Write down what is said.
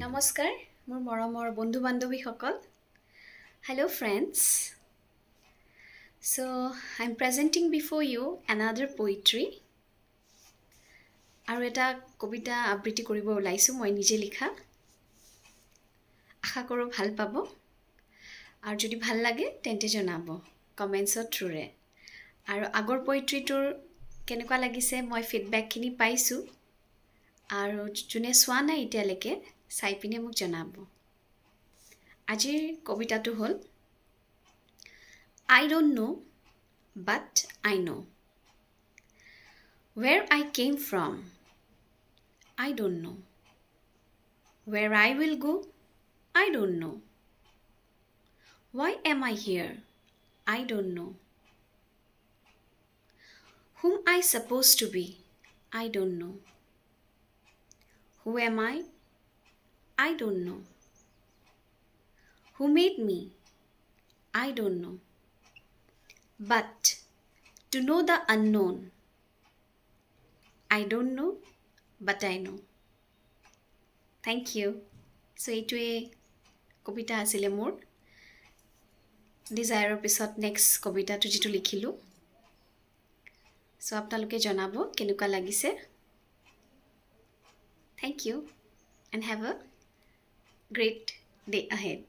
Namaskar, মোৰ মৰমৰ বন্ধু বান্ধৱীসকল. Hello friends. So I'm presenting before you another poetry. আৰু এটা কবিতা আবৃত্তি কৰিব ওলাইছো মই নিজে লিখা. আশা কৰো ভাল পাব. আৰু যদি ভাল লাগে তেন্তে জনাব কমেন্টছৰ থ্ৰুৰে. আৰু আগৰ পোয়েট্ৰিটোৰ কেনেকুৱা লাগিছে মই ফিডবেকখিনি পাইছো. আৰু যোনে চোৱা নাই এতিয়ালৈকে চাই পিনে মোক জনাব. আজিৰ কবিতাটো হ'ল I don't know, but I know. Where I came from, I don't know. Where I will go, I don't know. Why am I here? I don't know. Whom I supposed to be, I don't know. Who am I? I don't know. Who made me? I don't know. But to know the unknown, I don't know, but I know. Thank you. So এইটোৱে কবিতা আছিলে মোৰ. ডিজায়াৰৰ পিছত next কবিতাটো যিটো লিখিলো. So আপোনালোকে জনাব কেনেকুৱা লাগিছে. Thank you and have a great day ahead.